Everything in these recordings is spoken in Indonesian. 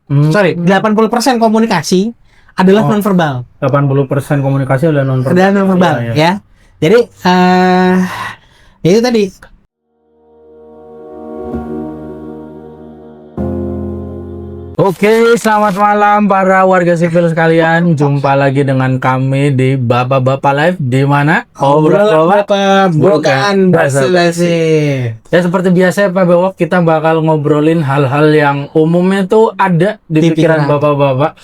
Sorry, 80% komunikasi adalah nonverbal. 80% komunikasi adalah nonverbal. Adalah nonverbal, ya. Jadi itu tadi. Oke, selamat malam para warga sipil sekalian. Jumpa lagi dengan kami di Bapak-Bapak Live, di mana Obrolan Bapak bukan basa-basi. Ya seperti biasa Pak Bewok, kita bakal ngobrolin hal-hal yang umumnya tuh ada di pikiran bapak-bapak.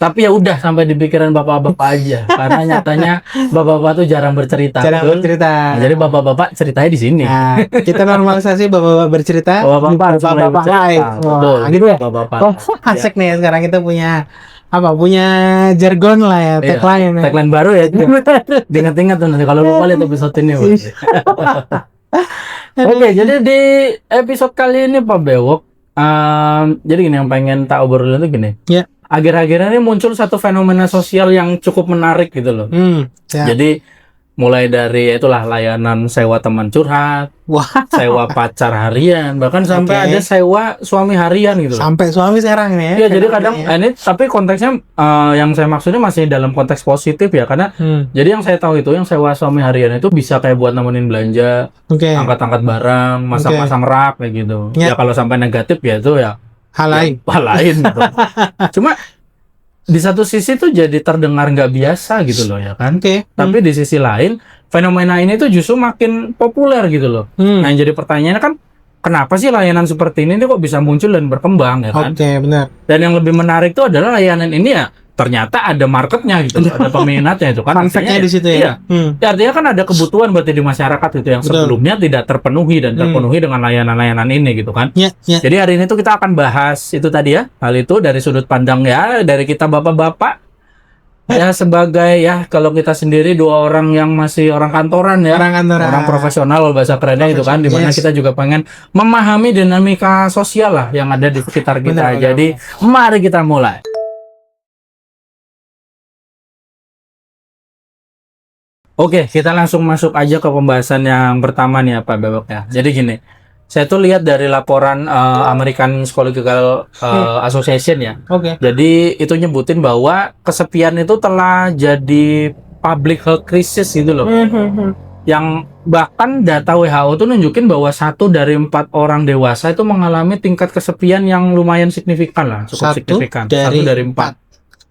Tapi ya udah sampai di pikiran bapak-bapak aja, karena nyatanya bapak-bapak tuh jarang bercerita. Nah, jadi bapak-bapak ceritanya di sini. Nah, kita normalisasi bapak-bapak bercerita. Bapak-bapak live. Betul. Gitu ya. Asik nih sekarang kita punya punya jargon lah ya, tagline. Tagline baru ya. Ingat-ingat tuh nanti kalau lupa lihat episode ini. Oke, jadi di episode kali ini Pak Bewok, jadi gini yang pengen tak obrolin tuh gini. Ya. Akhir-akhir ini muncul satu fenomena sosial yang cukup menarik gitu loh. Jadi mulai dari itulah layanan sewa teman curhat, sewa pacar harian, bahkan sampai ada sewa suami harian gitu loh. Sampai suami sekarang nih ya. Iya, jadi kadang ini tapi konteksnya yang saya maksudnya masih dalam konteks positif ya, karena jadi yang saya tahu itu yang sewa suami harian itu bisa kayak buat nemenin belanja, angkat-angkat barang, masang-masang rak kayak gitu. Ya kalau sampai negatif ya itu ya hal lain gitu. Cuma di satu sisi tuh jadi terdengar nggak biasa gitu loh ya kan. Tapi di sisi lain fenomena ini tuh justru makin populer gitu loh. Nah yang jadi pertanyaannya kan kenapa sih layanan seperti ini kok bisa muncul dan berkembang ya kan? Benar. Dan yang lebih menarik itu adalah layanan ini ya ternyata ada marketnya gitu, ada peminatnya itu kan. Fun-fact-nya di situ ya. Ya artinya kan ada kebutuhan berarti di masyarakat itu yang sebelumnya tidak terpenuhi dan terpenuhi dengan layanan-layanan ini gitu kan. Jadi hari ini tuh kita akan bahas itu tadi ya, hal itu dari sudut pandang ya dari kita bapak-bapak ya sebagai ya kalau kita sendiri dua orang yang masih orang kantoran ya, orang profesional bahasa kerennya itu kan, dimana kita juga pengen memahami dinamika sosial lah yang ada di sekitar kita. Jadi mari kita mulai. Oke, kita langsung masuk aja ke pembahasan yang pertama nih Pak Bewok ya. Jadi gini, saya tuh lihat dari laporan American Psychological Association ya. Jadi itu nyebutin bahwa kesepian itu telah jadi public health crisis gitu loh. Yang bahkan data WHO tuh nunjukin bahwa 1 dari 4 orang dewasa itu mengalami tingkat kesepian yang lumayan signifikan lah, cukup signifikan. 1 dari 4.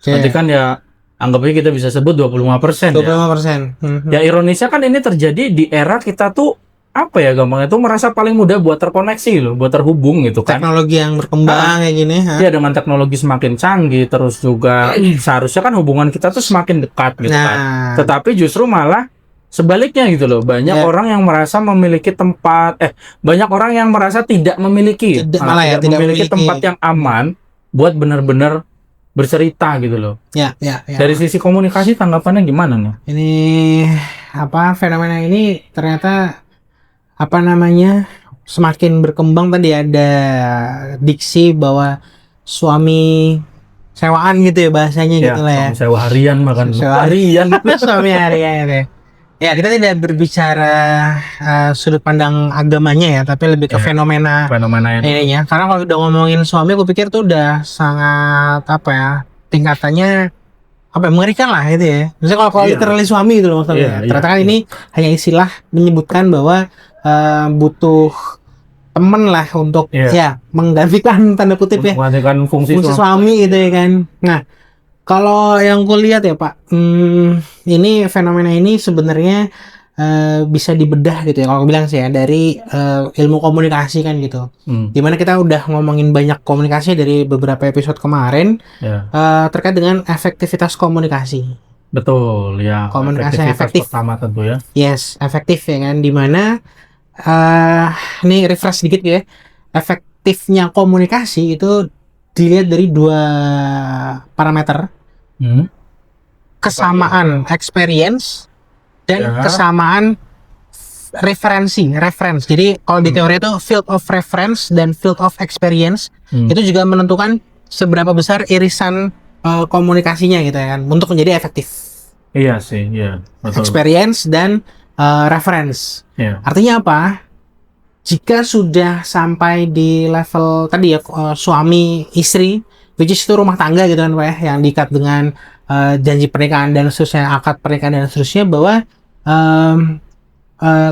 Berarti kan ya anggapnya kita bisa sebut 25%. 25%. Ya ironisnya kan ini terjadi di era kita tuh apa ya gampangnya tuh merasa paling mudah buat terkoneksi loh, buat terhubung gitu kan. Teknologi yang berkembang kayak gini. Ya dengan teknologi semakin canggih terus juga seharusnya kan hubungan kita tuh semakin dekat gitu kan. Tetapi justru malah sebaliknya gitu loh. Banyak orang yang merasa memiliki tempat banyak orang yang merasa tidak memiliki tidak memiliki tempat yang aman buat benar-benar bercerita gitu loh. Ya. Dari sisi komunikasi tanggapannya gimana nih? Ini fenomena ini ternyata semakin berkembang. Tadi ada diksi bahwa suami sewaan gitu ya bahasanya gitu lah ya. Sewa harian makan. Suami harian ya. Ya kita tidak berbicara sudut pandang agamanya ya, tapi lebih ke fenomena ini ya. Karena kalau udah ngomongin suami, aku pikir tuh udah sangat tingkatannya mengerikan lah itu ya. Misalnya kalau literally suami itu loh maksudnya. Ternyata kan ini hanya istilah menyebutkan bahwa butuh temen lah untuk menggantikan tanda kutip menggantikan fungsi suami gitu ya kan. Nah kalau yang gue lihat ya Pak, ini fenomena ini sebenarnya bisa dibedah gitu ya. Kalau gue bilang sih ya dari ilmu komunikasi kan gitu. Dimana kita udah ngomongin banyak komunikasi dari beberapa episode kemarin terkait dengan efektivitas komunikasi. Betul ya. Komunikasi efektif pertama tentu ya. Yes, efektif ya kan. Dimana ini refresh sedikit ya. Efektifnya komunikasi itu dilihat dari 2 parameter. Kesamaan experience dan kesamaan reference. Jadi kalau di teori itu field of reference dan field of experience itu juga menentukan seberapa besar irisan komunikasinya gitu ya kan untuk menjadi efektif. Iya sih, iya. Betul. Experience dan reference. Artinya apa? Jika sudah sampai di level tadi ya suami istri which is itu rumah tangga gitu kan Pak ya, yang diikat dengan janji pernikahan dan seterusnya, akad pernikahan dan seterusnya, bahwa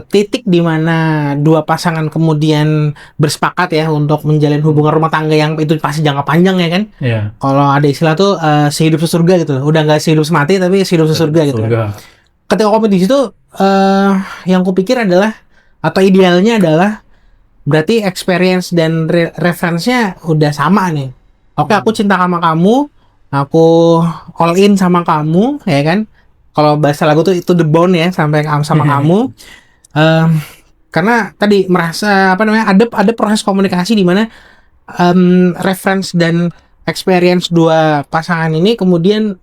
titik di mana dua pasangan kemudian bersepakat ya untuk menjalin hubungan rumah tangga yang itu pasti jangka panjang ya kan. Kalau ada istilah tuh sehidup sesurga gitu, udah nggak sehidup semati tapi sehidup sesurga gitu kan. Ketika komitmen di situ, yang kupikir adalah, atau idealnya adalah, berarti experience dan reference-nya udah sama nih. Oke, aku cinta sama kamu, aku all in sama kamu, ya kan? Kalau bahasa lagu tuh itu the bond ya, sampai sama kamu. Karena tadi merasa ada proses komunikasi di mana reference dan experience dua pasangan ini kemudian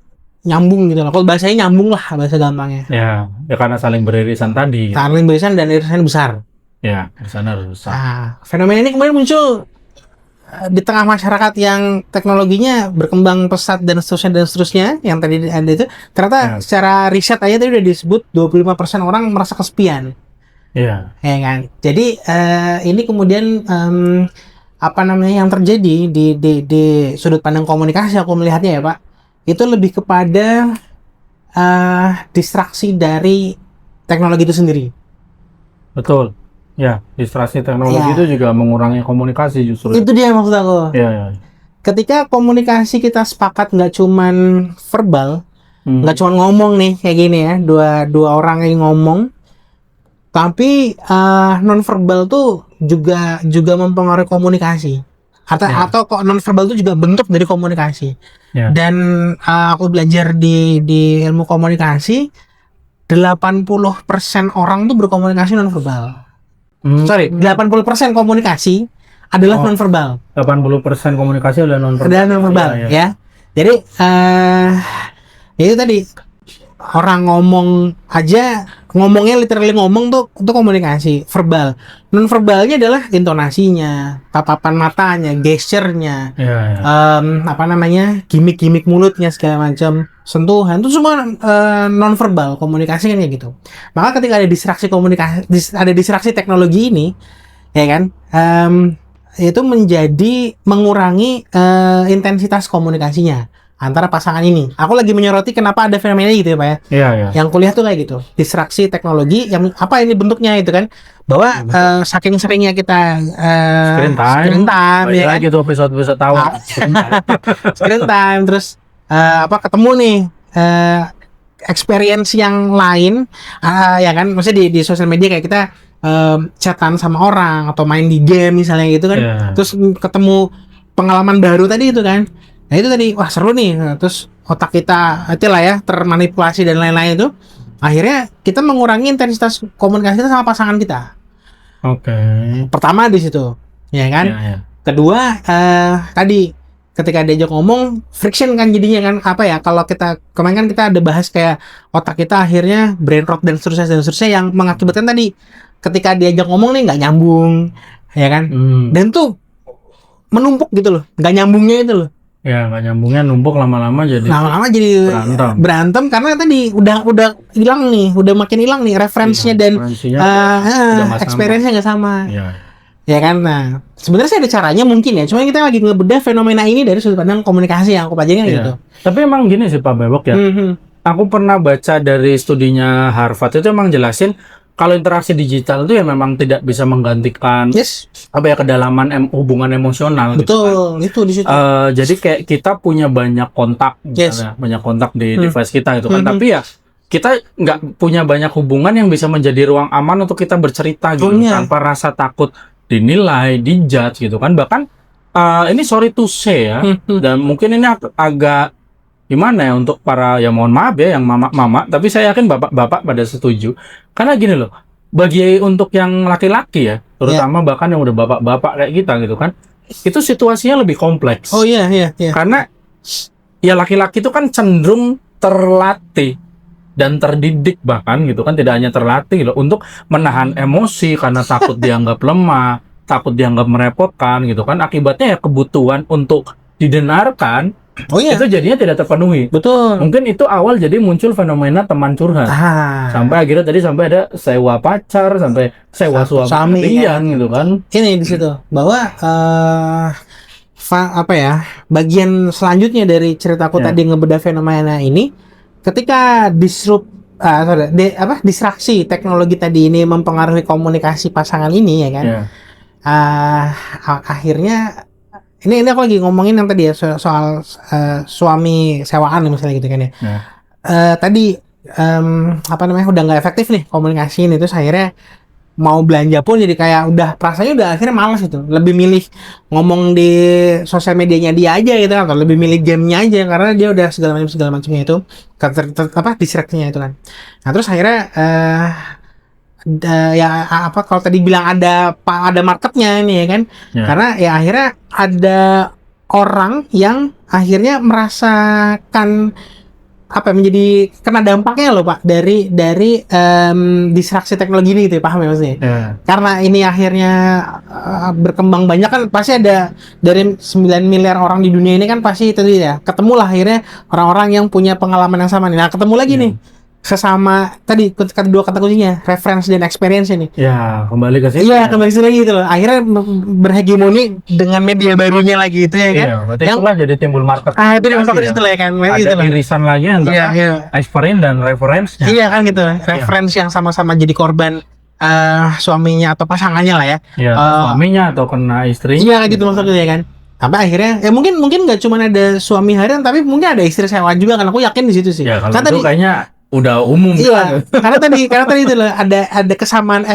nyambung gitu loh. Kalau bahasanya nyambung lah, bahasa gampangnya. Ya karena saling beririsan tadi. Saling beririsan dan irisan besar. Ya, irisan harus besar. Nah, fenomena ini kemudian muncul di tengah masyarakat yang teknologinya berkembang pesat dan seterusnya yang tadi ada itu, ternyata secara riset aja tadi udah disebut 25% orang merasa kesepian. Ya kan. Jadi ini kemudian yang terjadi di sudut pandang komunikasi, aku melihatnya ya Pak, itu lebih kepada distraksi dari teknologi itu sendiri. Betul. Ya, distraksi teknologi itu juga mengurangi komunikasi justru. Itu dia maksud aku. Ya. Ketika komunikasi kita sepakat nggak cuman verbal, nggak cuman ngomong nih kayak gini ya, dua orang yang ngomong, tapi non verbal tuh juga mempengaruhi komunikasi. Atau kok non verbal itu juga bentuk dari komunikasi. Dan aku belajar di ilmu komunikasi, 80% orang tuh berkomunikasi non verbal. 80% komunikasi adalah non-verbal. 80% komunikasi adalah non-verbal. Adalah non-verbal, ya. Jadi itu tadi, orang ngomong aja, ngomongnya literally ngomong tuh itu komunikasi verbal. Non-verbalnya adalah intonasinya, tatapan matanya, gesturnya, gimik-gimik mulutnya segala macam, sentuhan, itu semua non-verbal komunikasi kan kayak gitu. Maka ketika ada distraksi komunikasi, ada distraksi teknologi ini, ya kan, itu menjadi mengurangi intensitas komunikasinya antara pasangan ini. Aku lagi menyoroti kenapa ada fenomena gitu ya Pak ya. Iya. Yang kuliah tuh kayak gitu. Distraksi teknologi yang apa ini bentuknya itu kan. Bahwa saking seringnya kita screen time ya kan? Gitu episode tahu. Screen time terus ketemu nih experience yang lain ya kan. Maksudnya di sosial media kayak kita chatan sama orang atau main di game misalnya gitu kan. Terus ketemu pengalaman baru tadi itu kan. Nah itu tadi, wah seru nih, terus otak kita itulah ya termanipulasi dan lain-lain itu, akhirnya kita mengurangi intensitas komunikasi kita sama pasangan kita. Pertama di situ, ya kan. Kedua tadi ketika diajak ngomong friction kan jadinya kan, kalau kita kemarin kan kita ada bahas kayak otak kita akhirnya brain rot dan seterusnya yang mengakibatkan tadi ketika diajak ngomong nih nggak nyambung, ya kan. Dan tuh menumpuk gitu loh, nggak nyambungnya itu loh. Ya nggak nyambungnya numpuk lama-lama jadi berantem karena tadi udah hilang nih, udah makin hilang nih referensinya dan experience-nya nggak sama. Ya kan. Nah sebenarnya sih ada caranya mungkin ya, cuma kita lagi ngebedah fenomena ini dari sudut pandang komunikasi yang aku pelajari gitu. Tapi emang gini sih Pak Bewok ya, aku pernah baca dari studinya Harvard itu emang jelasin kalau interaksi digital itu ya memang tidak bisa menggantikan kedalaman hubungan emosional. Betul, gitu kan. Itu di situ. Jadi kayak kita punya banyak kontak, banyak kontak di device kita gitu kan. Tapi ya kita nggak punya banyak hubungan yang bisa menjadi ruang aman untuk kita bercerita gitu tanpa rasa takut dinilai, dijudge gitu kan. Bahkan ini sorry to say ya, dan mungkin ini agak gimana ya untuk para, ya mohon maaf ya yang mama-mama, tapi saya yakin bapak-bapak pada setuju. Karena gini loh, bagi untuk yang laki-laki ya, terutama bahkan yang udah bapak-bapak kayak kita gitu kan, itu situasinya lebih kompleks. Karena ya laki-laki itu kan cenderung terlatih dan terdidik bahkan gitu kan, tidak hanya terlatih loh untuk menahan emosi karena takut dianggap lemah, takut dianggap merepotkan gitu kan. Akibatnya ya kebutuhan untuk didengarkan itu jadinya tidak terpenuhi. Betul. Mungkin itu awal jadi muncul fenomena teman curhat. Sampai akhirnya tadi sampai ada sewa pacar, sampai sewa suami gitu kan. Ini di situ bahwa bagian selanjutnya dari ceritaku tadi ngebedah fenomena ini, ketika distraksi teknologi tadi ini mempengaruhi komunikasi pasangan ini ya kan. Akhirnya ini aku lagi ngomongin yang tadi ya soal suami sewaan misalnya gitu kan ya. Tadi udah nggak efektif nih komunikasi ini, terus akhirnya mau belanja pun jadi kayak udah perasaannya udah akhirnya malas gitu, lebih milih ngomong di sosial medianya dia aja gitu kan, atau lebih milih gamenya aja karena dia udah segala macamnya itu distraksinya itu kan. Nah terus akhirnya kalau tadi bilang ada marketnya ini ya kan, karena ya akhirnya ada orang yang akhirnya merasakan menjadi kena dampaknya loh Pak dari distraksi teknologi ini gitu ya, paham ya maksudnya? Karena ini akhirnya berkembang banyak kan, pasti ada dari 9 miliar orang di dunia ini kan pasti itu ya, ketemulah akhirnya orang-orang yang punya pengalaman yang sama nih. Nah ketemu lagi nih sesama tadi dua kata kuncinya, reference dan experience ini. Ya, kembali ke sini. Iya, kembali ke sini lagi gitu loh. Akhirnya berhegemoni dengan media barunya lagi itu ya kan. Iya, berarti itulah jadi timbul market. Itu di market itu lah ya kan. Ada irisan lagi antara experience dan reference. Iya kan gitu. Reference yang sama-sama jadi korban suaminya atau pasangannya lah ya. Iya, suaminya atau kena istrinya. Iya gitu maksudnya ya kan. Sampai akhirnya mungkin nggak cuma ada suami harian, tapi mungkin ada istri sewa juga kan. Aku yakin di situ sih. Ya, kalau itu kayaknya udah umum. Iya, karena tadi itu loh ada kesamaan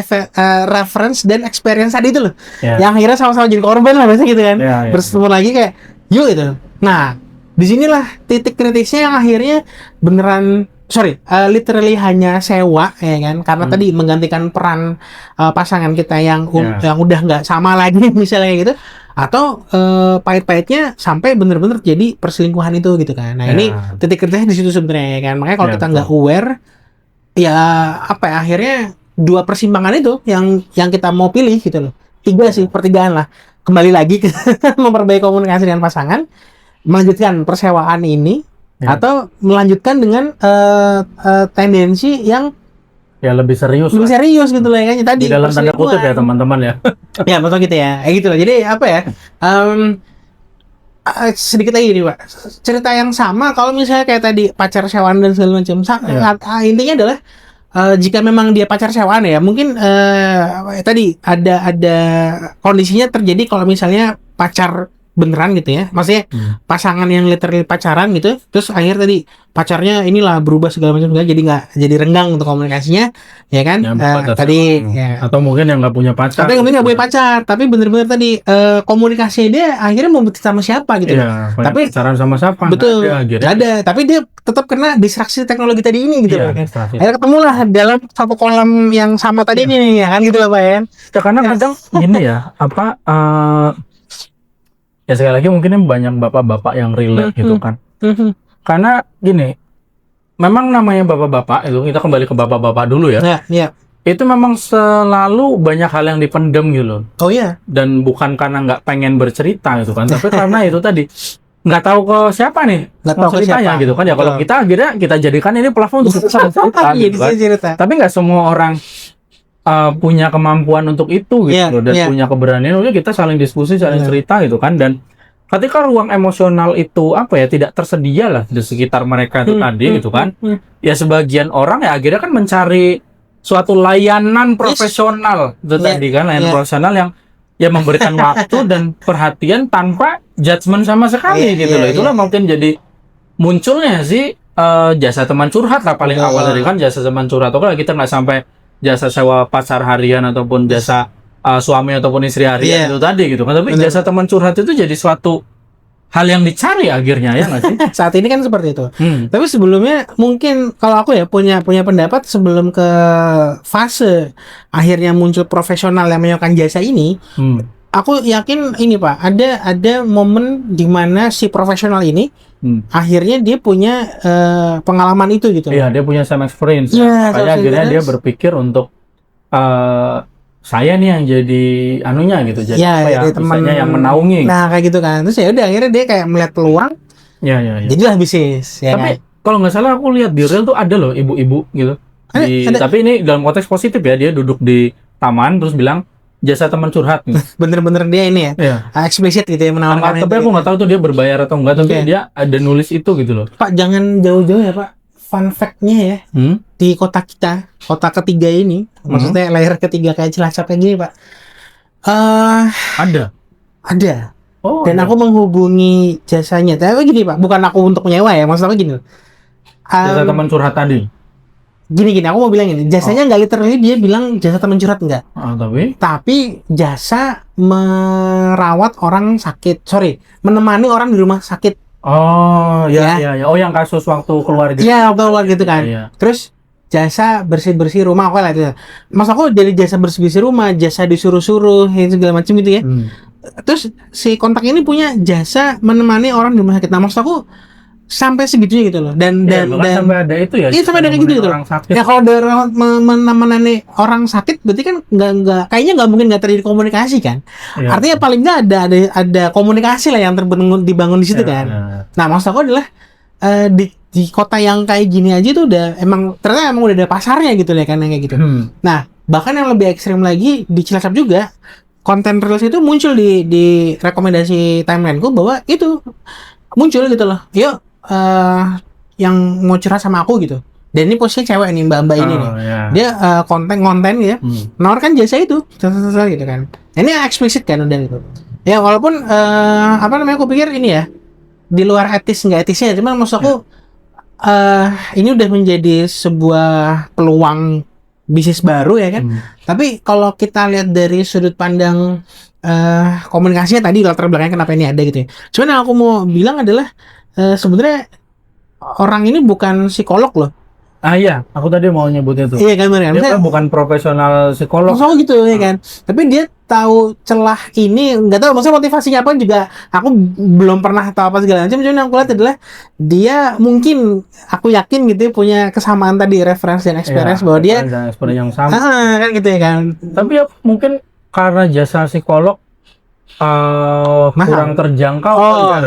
reference dan experience tadi itu loh. Yang akhirnya sama-sama jadi korban lah biasanya gitu kan. Bertemu lagi kayak yuk gitu. Nah, disinilah titik kritisnya yang akhirnya beneran literally hanya sewa ya kan, karena tadi menggantikan peran pasangan kita yang udah nggak sama lagi misalnya gitu, atau pahit-pahitnya sampai bener-bener jadi perselingkuhan itu gitu kan. Nah ini titik kritisnya di situ sebenarnya ya kan. Makanya kalau kita nggak aware ya akhirnya dua persimpangan itu yang kita mau pilih gitu loh. 3 pertigaan lah, kembali lagi ke memperbaiki komunikasi dengan pasangan, melanjutkan persewaan ini, atau melanjutkan dengan tendensi yang lebih serius gitu loh ya kan, tadi di dalam tanda kutip ya teman-teman ya. Ya betul gitu ya, gitu loh. Jadi sedikit lagi nih Pak, cerita yang sama kalau misalnya kayak tadi pacar sewaan dan segala macam. Intinya adalah jika memang dia pacar sewaan ya, mungkin tadi ada kondisinya terjadi kalau misalnya pacar beneran gitu ya, maksudnya pasangan yang literally pacaran gitu, terus akhir tadi pacarnya inilah berubah segala macam, jadi renggang untuk komunikasinya ya kan. Atau mungkin yang nggak punya pacar, tapi bener-bener tadi komunikasinya dia akhirnya mau sama siapa gitu tapi pacaran sama siapa betul ada, tapi dia tetap kena distraksi teknologi tadi ini gitu kan. Akhirnya ketemulah dalam satu kolam yang sama tadi ini ya kan gitu lah Pak ya. Karena kadang gini ya ya sekali lagi mungkin banyak bapak-bapak yang relate gitu kan. Karena gini, memang namanya bapak-bapak itu, kita kembali ke bapak-bapak dulu ya. Itu memang selalu banyak hal yang dipendem gitu loh. Oh iya. Dan bukan karena nggak pengen bercerita gitu kan, tapi karena itu tadi nggak tahu ke siapa nih mau ceritanya gitu kan ya. Kalau kita akhirnya kita jadikan ini platform untuk cerita gitu kan. Tapi nggak semua orang punya kemampuan untuk itu gitu dan punya keberanian. Udah kita saling diskusi, saling cerita gitu kan. Dan ketika ruang emosional itu tidak tersedia lah di sekitar mereka itu tadi gitu kan, ya sebagian orang ya akhirnya kan mencari suatu layanan profesional itu tadi kan, layanan profesional yang memberikan waktu dan perhatian tanpa judgement sama sekali gitu loh. Itulah mungkin jadi munculnya sih jasa teman curhat lah paling awal dari kan, jasa teman curhat. Atau kalau kita nggak sampai jasa sewa pacar harian ataupun jasa suami ataupun istri harian itu tadi gitu kan, tapi jasa teman curhat itu jadi suatu hal yang dicari akhirnya ya nggak sih? Saat ini kan seperti itu. Tapi sebelumnya mungkin kalau aku ya punya pendapat, sebelum ke fase akhirnya muncul profesional yang menyewakan jasa ini, aku yakin ini Pak, ada momen di mana si profesional ini akhirnya dia punya pengalaman itu gitu. Iya, dia punya some experience. Makanya akhirnya dia berpikir untuk saya nih yang jadi anunya gitu, jadi temannya yang menaungi. Nah kayak gitu kan, terus ya udah akhirnya dia kayak melihat peluang. Jadilah bisnis. Tapi kalau nggak salah aku lihat di reel tuh ada loh ibu-ibu gitu. Tapi ini dalam konteks positif ya, dia duduk di taman terus bilang, jasa teman curhat nih. Bener-bener dia ini ya, eksplisit gitu ya menawarkan. Tapi aku nggak tahu tuh dia berbayar atau enggak, tapi dia ada nulis itu gitu loh. Pak, jangan jauh-jauh ya Pak. Fun fact-nya ya, di kota kita, kota ketiga ini, maksudnya layer ketiga kayak Cilacap kayak gini Pak. Ada. Oh, dan aku menghubungi jasanya. Tapi gini Pak, bukan aku untuk menyewa ya, maksud aku gini. Jasa teman curhat tadi. Gini, aku mau bilang ini, jasanya nggak literally dia bilang jasa teman curhat enggak. Tapi jasa merawat orang sakit, menemani orang di rumah sakit. Oh, ya. Oh, yang kasus waktu keluar gitu. Iya, waktu keluar gitu kan. Ya. Terus jasa bersih-bersih rumah, lah itu. Mas aku dari jasa bersih-bersih rumah, jasa disuruh-suruh, segala macam gitu ya. Terus si kontak ini punya jasa menemani orang di rumah sakit. Nah, maksud aku sampai segitunya gitu loh. Dan sampai ada itu ya. Iya, sampai ada gitu loh. Ya kalau ada menemani orang sakit berarti kan kayaknya nggak mungkin nggak terjadi komunikasi kan. Ya. Artinya paling nggak ada komunikasi lah yang dibangun di situ kan. Ya. Nah, maksud aku adalah di kota yang kayak gini aja tuh udah ternyata udah ada pasarnya gitu ya kan kayak gitu. Nah, bahkan yang lebih ekstrim lagi di Cilacap juga konten reels itu muncul di rekomendasi timelineku bahwa itu muncul gitu loh. Yuk yang mau curhat sama aku gitu. Dan ini posisinya cewek nih, mbak ini nih. Yeah. Dia konten ya. Nawarkan jasa itu. Gitu kan. Ini eksplisit kan udah gitu. Ya walaupun aku pikir ini ya di luar etis nggak etisnya, cuman maksud aku ini udah menjadi sebuah peluang bisnis baru ya kan. Tapi kalau kita lihat dari sudut pandang komunikasinya tadi latar belakangnya kenapa ini ada gitu ya. Cuman yang aku mau bilang adalah sebenarnya orang ini bukan psikolog loh. Iya, aku tadi mau nyebutnya tuh. Iya kan benar. Dia bukan profesional psikolog. Maksudnya gitu ya kan. Tapi dia tahu celah ini, nggak tahu maksudnya motivasinya apa juga. Aku belum pernah tahu apa segala macam. Cuman yang aku lihat adalah dia mungkin, aku yakin gitu ya, punya kesamaan tadi referensi dan experience bahwa dia experience yang sama. Kan gitu ya kan. Tapi ya mungkin karena jasa psikolog kurang terjangkau.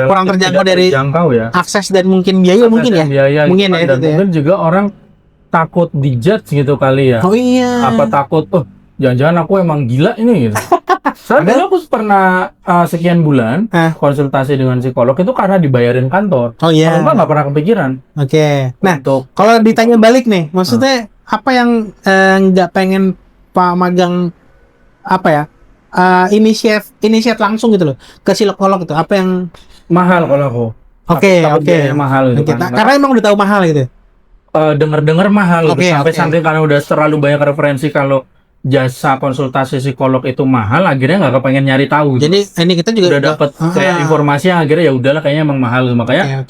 Kurang terjangkau dari ya. Akses dan mungkin biaya mungkin ya. Mungkin ya. Dan mungkin juga orang takut dijudge gitu kali ya. Oh iya. Apa takut jangan-jangan aku emang gila ini gitu. Soalnya aku pernah sekian bulan konsultasi dengan psikolog itu karena dibayarin kantor. Oh iya. Kalau nggak pernah kepikiran. Oke. Nah, kalau ditanya balik nih, maksudnya apa yang nggak pengen Pak Magang initiate langsung gitu loh ke psikolog itu, apa yang mahal kalau aku. Oke. Mahal gitu kan. Karena emang udah tahu mahal gitu. Dengar mahal sampai karena udah terlalu banyak referensi kalau jasa konsultasi psikolog itu mahal, akhirnya nggak kepengen nyari tahu. Jadi ini kita juga udah dapat kayak informasi yang akhirnya ya udahlah kayaknya emang mahal. Makanya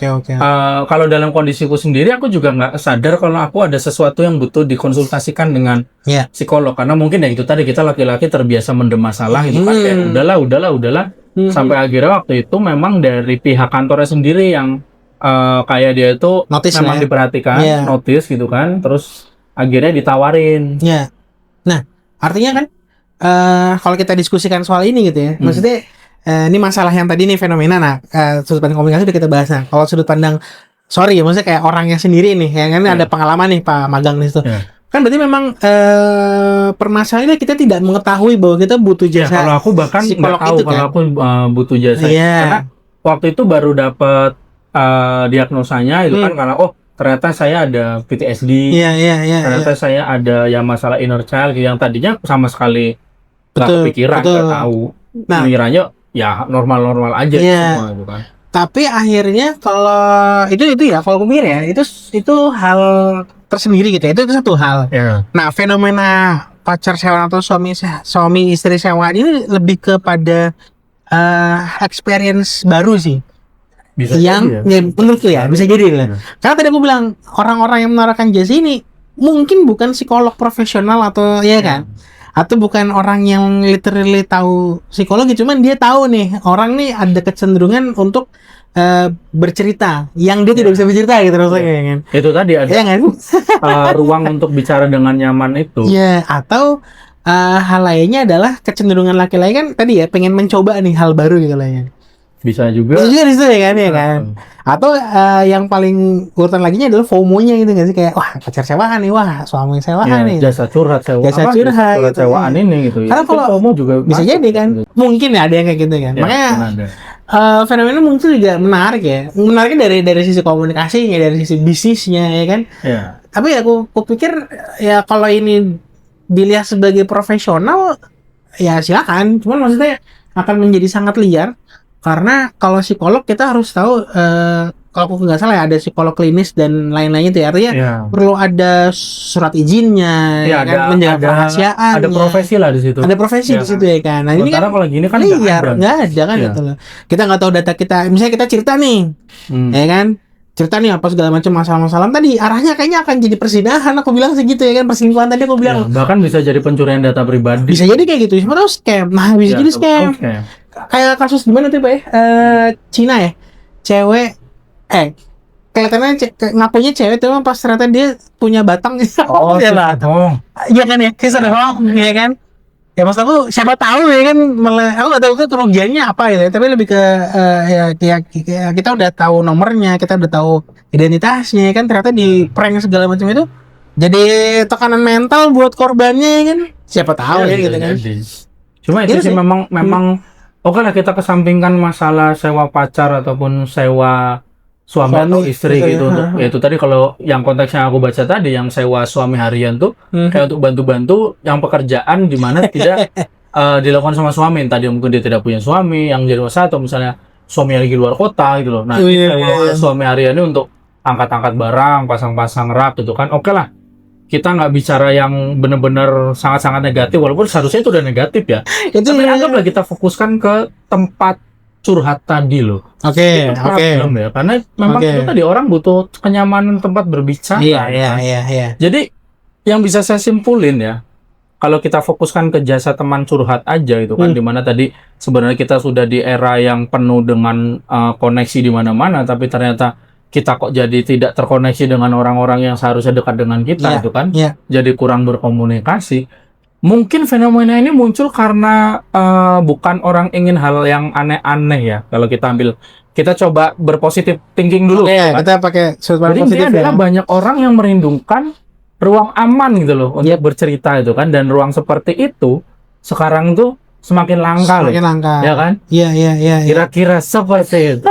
kalau dalam kondisiku sendiri aku juga nggak sadar kalau aku ada sesuatu yang butuh dikonsultasikan dengan psikolog, karena mungkin ya itu tadi kita laki-laki terbiasa mendem masalah gitu kan, kayak udahlah sampai akhirnya waktu itu memang dari pihak kantornya sendiri yang kayak dia itu memang diperhatikan, notice gitu kan, terus akhirnya ditawarin. Nah, artinya kan kalau kita diskusikan soal ini gitu ya, maksudnya ini masalah yang tadi nih fenomena. Nah, sudut pandang komunikasi udah kita bahas. Nah, kalau sudut pandang maksudnya kayak orangnya sendiri nih, yang kan ada pengalaman nih Pak Magang di situ. Kan berarti memang permasalahannya kita tidak mengetahui bahwa kita butuh jasa. Kalau aku bahkan nggak tahu kalau aku butuh jasa. Karena waktu itu baru dapat diagnosanya itu kan karena ternyata saya ada PTSD. Ternyata saya ada masalah inner child yang tadinya sama sekali nggak kepikiran, nggak tahu. Kiranya ya normal-normal aja semua gitu kan. Tapi akhirnya kalau itu ya, kalau aku mikir ya, itu hal tersendiri gitu ya. Itu satu hal. Nah, fenomena pacar sewaan atau suami istri sewaan ini lebih kepada experience baru sih. Bisa menurutku ya bisa jadi lah. Karena tadi aku bilang orang-orang yang menawarkan jasa ini mungkin bukan psikolog profesional atau kan, atau bukan orang yang literally tahu psikologi, cuman dia tahu nih orang nih ada kecenderungan untuk bercerita yang dia tidak bisa bercerita gitu rasanya kan. Itu tadi ada ruang untuk bicara dengan nyaman itu. Atau hal lainnya adalah kecenderungan laki-laki kan tadi ya pengen mencoba nih hal baru gitu lah ya. Bisa juga. Bisa juga di situ ya kan, ya kan. Atau yang paling urutan laginya adalah FOMO-nya gitu nggak sih, kayak wah pacar sewaan nih, wah suami sewaan nih. Jasa curhat sewaan. Jasa curhat gitu. Sewaan ini gitu. Karena kalau FOMO juga bisa jadi kan, gitu. Mungkin ya ada yang kayak gitu kan. Makanya fenomena muncul juga menarik ya. Menariknya dari sisi komunikasinya, dari sisi bisnisnya ya kan. Tapi aku pikir ya kalau ini dilihat sebagai profesional ya silakan. Cuman maksudnya akan menjadi sangat liar. Karena kalau psikolog kita harus tahu, kalau aku nggak salah ya ada psikolog klinis dan lain-lainnya itu ya, artinya perlu ada surat izinnya, ya kan, menjaga kerahasiaan. Ada profesi lah di situ. Ada profesi di situ ya kan. Nah ini kan kalau gini kan nggak ada kan gitu loh. Kita nggak tahu data kita. Misalnya kita cerita nih, ya kan, cerita nih apa segala macam masalah-masalah tadi arahnya kayaknya akan jadi persinahan. Aku bilang segitu ya kan, perselingkuhan tadi aku bilang. Bahkan bisa jadi pencurian data pribadi. Bisa jadi kayak gitu. Cuma terus scam. Nah bisa jadi scam. Kayak kasus gimana tuh Pak ya? Cina ya, cewek kelihatannya ngakunya cewek tuh pas ternyata dia punya batang. Iya lah, iya kan ya, kisah bohong, ya kan? Ya maksud aku siapa tahu ya kan, aku nggak tahu itu kerugiannya apa ya, tapi lebih ke ya, kita udah tahu nomornya, kita udah tahu identitasnya, ya kan ternyata di prank segala macam itu jadi tekanan mental buat korbannya, ya kan? Siapa tahu ya gitu kan? Cuma itu sih memang oke lah, kita kesampingkan masalah sewa pacar ataupun sewa suami atau istri gitu. Ya itu tadi kalau yang konteksnya aku baca tadi, yang sewa suami harian tuh kayak untuk bantu-bantu yang pekerjaan di mana tidak dilakukan sama suami. Tadi mungkin dia tidak punya suami yang jadi usaha, atau misalnya suami lagi luar kota gitu loh. Nah, suami harian ini untuk angkat-angkat barang, pasang-pasang rak gitu kan. Oke lah. Kita nggak bicara yang benar-benar sangat-sangat negatif, walaupun seharusnya itu udah negatif ya. Tapi anggaplah kita fokuskan ke tempat curhat tadi loh. Oke. Ya, karena memang itu tadi orang butuh kenyamanan tempat berbicara. Iya. Jadi yang bisa saya simpulin ya, kalau kita fokuskan ke jasa teman curhat aja itu kan, dimana tadi sebenarnya kita sudah di era yang penuh dengan koneksi di mana-mana, tapi ternyata kita kok jadi tidak terkoneksi dengan orang-orang yang seharusnya dekat dengan kita itu kan, jadi kurang berkomunikasi. Mungkin fenomena ini muncul karena bukan orang ingin hal yang aneh-aneh ya. Kalau kita coba berpositif thinking dulu. Kan? Kita pakai sudut pandang positif. Jadi adalah banyak orang yang merindukan ruang aman gitu loh untuk bercerita itu kan, dan ruang seperti itu sekarang tuh semakin langka loh. Ya kan? Iya. Kira-kira seperti itu.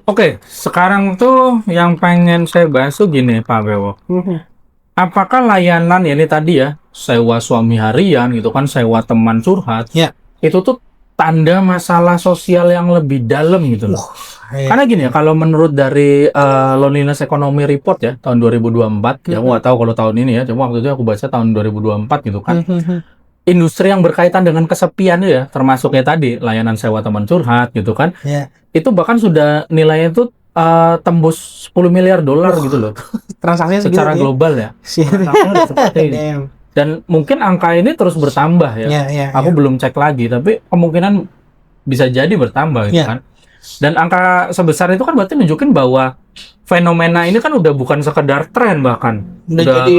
Oke, sekarang tuh yang pengen saya bahas tuh gini Pak Bewo. Apakah layanan ini tadi ya, sewa suami harian gitu kan, sewa teman curhat, itu tuh tanda masalah sosial yang lebih dalam gitu loh. Karena gini ya, kalau menurut dari Loneliness Economy Report ya, tahun 2024, ya aku nggak tahu kalau tahun ini ya, cuma waktu itu aku baca tahun 2024 gitu kan. Industri yang berkaitan dengan kesepian ya, termasuknya tadi layanan sewa teman curhat gitu kan. Itu bahkan sudah nilainya itu tembus 10 miliar dolar gitu loh. Transaksinya secara global ya. Dan mungkin angka ini terus bertambah ya. Aku belum cek lagi, tapi kemungkinan bisa jadi bertambah gitu kan. Dan angka sebesar itu kan berarti nunjukin bahwa fenomena ini kan udah bukan sekedar tren, bahkan udah jadi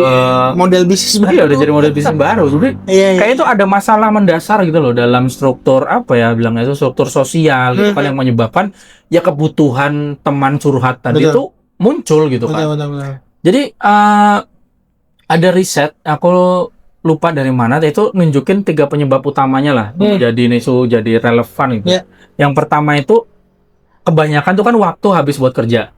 model bisnis baru. Iya, udah jadi model bisnis baru. Jadi kayak itu ada masalah mendasar gitu loh dalam struktur apa ya bilangnya itu, struktur sosial gitu kan, yang menyebabkan ya kebutuhan teman curhat tadi itu muncul gitu kan. Betul. Jadi ada riset, aku lupa dari mana, itu nunjukin 3 penyebab utamanya lah jadi isu jadi relevan gitu. Yang pertama itu kebanyakan tuh kan waktu habis buat kerja.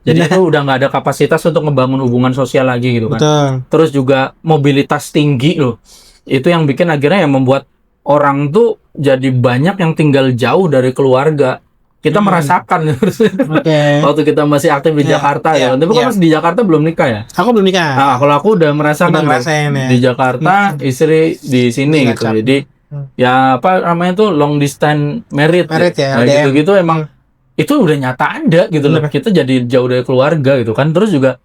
Jadi itu udah nggak ada kapasitas untuk ngebangun hubungan sosial lagi gitu kan. Terus juga mobilitas tinggi loh. Itu yang bikin akhirnya yang membuat orang tuh jadi banyak yang tinggal jauh dari keluarga. Kita merasakan waktu kita masih aktif di Jakarta ya. Tapi kan masih di Jakarta belum nikah ya? Aku belum nikah. Nah, kalau aku udah merasakan di Jakarta, istri di sini gitu. Jadi ya apa namanya tuh long distance married ya. Gitu-gitu emang itu udah nyata ada gitu loh. Kita jadi jauh dari keluarga gitu kan. Terus juga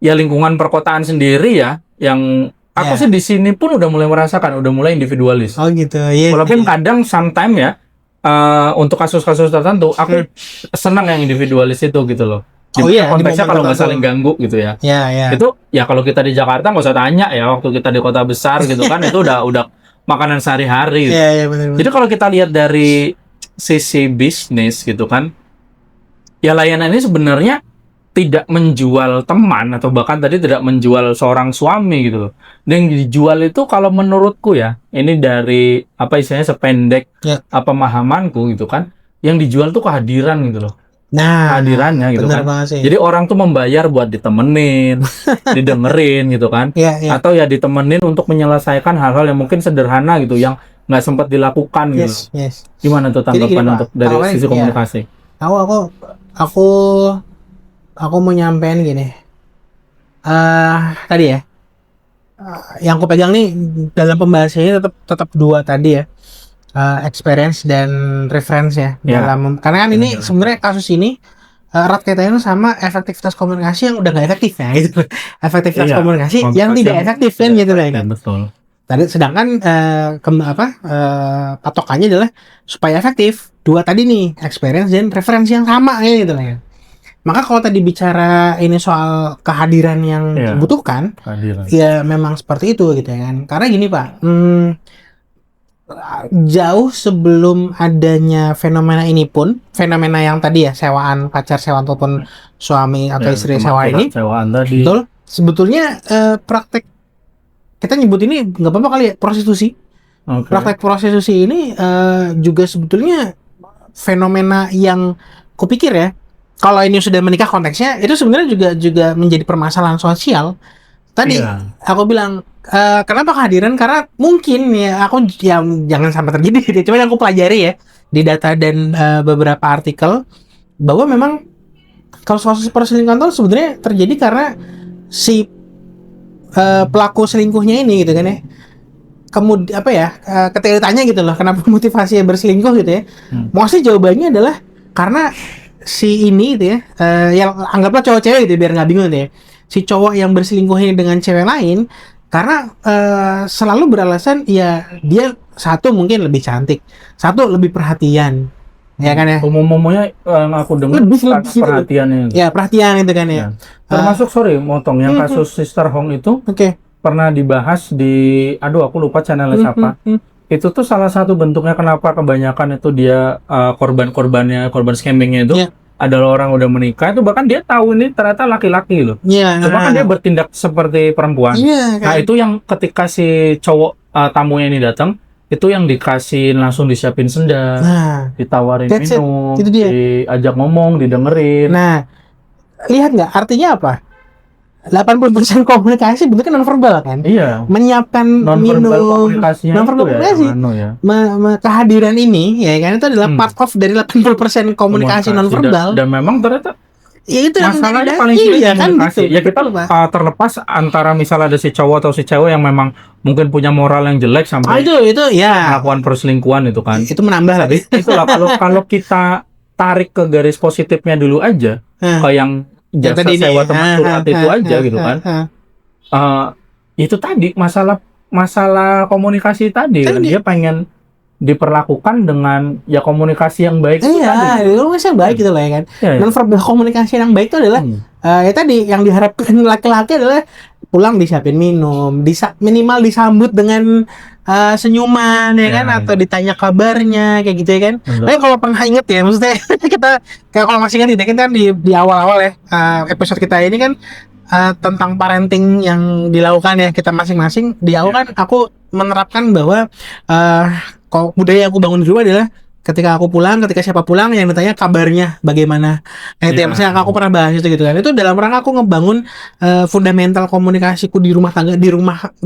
ya lingkungan perkotaan sendiri ya, yang aku sih di sini pun udah mulai merasakan, udah mulai individualis. Oh gitu. Walaupun kadang sometimes ya untuk kasus-kasus tertentu aku senang yang individualis itu gitu loh. Konteksnya kalau nggak saling ganggu gitu ya. Itu ya kalau kita di Jakarta nggak usah tanya ya, waktu kita di kota besar gitu kan itu udah makanan sehari-hari. Iya, benar. Jadi kalau kita lihat dari sisi bisnis gitu kan, ya layanan ini sebenarnya tidak menjual teman atau bahkan tadi tidak menjual seorang suami gitu loh. Dan yang dijual itu kalau menurutku ya, ini dari apa istilahnya sependek pemahamanku gitu kan, yang dijual tuh kehadiran gitu loh. Nah, kehadirannya gitu kan. Sih. Jadi orang tuh membayar buat ditemenin, didengerin gitu kan. Atau ya ditemenin untuk menyelesaikan hal-hal yang mungkin sederhana gitu, yang nggak sempat dilakukan gitu. Gimana tuh tanggapan untuk dari sisi komunikasi? Aku mau nyampein gini. Tadi ya. Yang aku pegang nih dalam pembahasannya tetap dua tadi ya. Experience dan reference ya. Karena kan ini sebenarnya kasus ini erat kaitannya sama efektivitas komunikasi yang udah nggak efektif ya gitu. Efektivitas komunikasi yang tidak efektif kan gitu kan. Betul. Tadi sedangkan patokannya adalah supaya efektif dua tadi nih, experience dan referensi yang sama ya gitu lah ya. Maka kalau tadi bicara ini soal kehadiran yang dibutuhkan, ya memang seperti itu gitu ya kan. Karena gini Pak, jauh sebelum adanya fenomena ini pun, fenomena yang tadi ya sewaan pacar, sewaan ataupun suami atau istri sewa ini, betul. Sebetulnya praktek kita nyebut ini nggak apa-apa kali ya, prostitusi. Praktek prostitusi ini juga sebetulnya fenomena yang kupikir ya. Kalau ini sudah menikah konteksnya, itu sebenarnya juga menjadi permasalahan sosial. Tadi aku bilang kenapa kehadiran? Karena mungkin ya aku jangan sampai terjadi. Cuma yang aku pelajari ya di data dan beberapa artikel bahwa memang kalau kasus perselingkuhan itu sebenarnya terjadi karena si pelaku selingkuhnya ini gitu kan ya. Kemudian ketika ditanya gitu loh, kenapa motivasinya berselingkuh gitu ya? Mostly jawabannya adalah karena si ini gitu ya, yang anggaplah cowok-cewek gitu biar nggak bingung gitu ya. Si cowok yang berselingkuh ini dengan cewek lain karena selalu beralasan ya dia satu mungkin lebih cantik, satu lebih perhatian, ya kan ya. Umumnya yang aku dengar perhatiannya. Ya perhatian itu kan ya. Termasuk motong yang kasus Sister Hong itu. Pernah dibahas di, aku lupa channelnya siapa. Itu tuh salah satu bentuknya kenapa kebanyakan itu dia korban scammingnya itu adalah orang udah menikah, itu bahkan dia tahu ini ternyata laki-laki loh. Cuma kan dia bertindak seperti perempuan. Nah itu yang ketika si cowok tamunya ini datang, itu yang dikasih langsung disiapin sendal, ditawarin minum, diajak ngomong, didengerin. Nah, lihat nggak artinya apa? 80% komunikasi bentuknya non-verbal kan? Iya. Menyiapkan minum, non-verbal komunikasi. Kehadiran ini, ya kan, itu adalah part of dari 80% komunikasi non-verbal. Dan memang ternyata ya itu masalahnya paling iya kan gitu. Ya kita terlepas antara misalnya ada si cowok atau si cewek yang memang mungkin punya moral yang jelek sampai itu ya melakukan perselingkuhan itu kan. Itu menambah tapi itulah kalau kita tarik ke garis positifnya dulu aja, ke yang jasa sewa tempat curhat itu aja gitu kan. Itu tadi masalah komunikasi tadi kan, dia pengen diperlakukan dengan ya komunikasi yang baik. Komunikasi yang baik gitu lah ya kan. Non-verbal komunikasi yang baik itu adalah ya tadi yang diharapkan laki-laki adalah pulang disiapin minum, minimal disambut dengan senyuman ya kan, atau ditanya kabarnya kayak gitu ya kan. Tapi kalau pernah inget ya, maksudnya kita kalau masih ingat kita kan di awal-awal ya episode kita ini kan tentang parenting yang dilakukan ya kita masing-masing. Di awal kan aku menerapkan bahwa budaya yang aku bangun dulu adalah ketika aku pulang, ketika siapa pulang yang ditanya kabarnya bagaimana. Itu ya, maksudnya aku pernah bahas itu gitu kan. Itu dalam rangka aku ngebangun fundamental komunikasiku di rumah tangga, di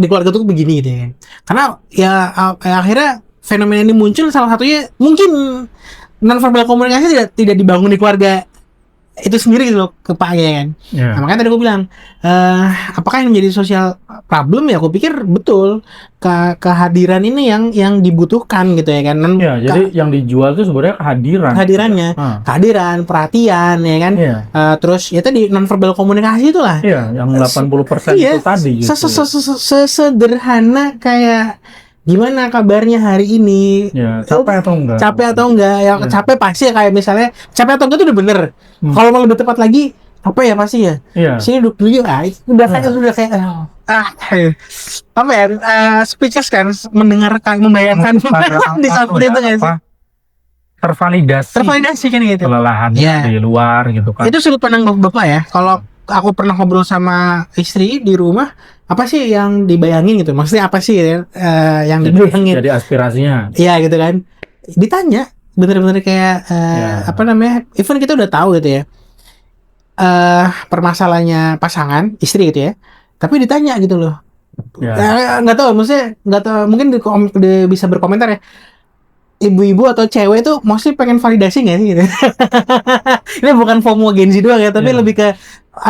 keluarga tuh begini gitu ya. Karena ya akhirnya fenomena ini muncul, salah satunya mungkin nonverbal komunikasi tidak dibangun di keluarga itu sendiri gitu loh, kepake kan. Nah, makanya tadi aku bilang apakah yang menjadi sosial problem ya, aku pikir betul kehadiran ini yang dibutuhkan gitu ya kan. Jadi yang dijual itu sebenarnya kehadirannya, kehadiran, perhatian ya kan. Terus ya tadi nonverbal komunikasi itulah. Yang 80% itu tadi gitu. Sesederhana kayak gimana kabarnya hari ini? Capek atau enggak? Capek atau enggak? Ya capek pasti, kayak misalnya capek atau enggak itu udah bener. Kalau mau lebih tepat lagi, apa ya pasti ya. Iya. Sini duduk dulu yuk. Udah kayak apa ya? Speechless kan mendengarkan, membayangkan di saat itu nggak sih? Tervalidasi kan gitu. Kelelahan di luar gitu kan. Itu sudut pandang bapak ya. Kalau aku pernah ngobrol sama istri di rumah, apa sih yang dibayangin gitu? Maksudnya apa sih yang dibayangin? Jadi aspirasinya. Iya gitu kan. Ditanya, bener-bener kayak apa namanya? Even kita udah tahu gitu ya. Permasalahannya pasangan istri gitu ya. Tapi ditanya gitu loh. Nggak tahu, maksudnya nggak tahu. Mungkin bisa berkomentar ya. Ibu-ibu atau cewek itu mostly pengen validasi nggak sih gitu? Ini bukan FOMO Gen Z doang ya, tapi lebih ke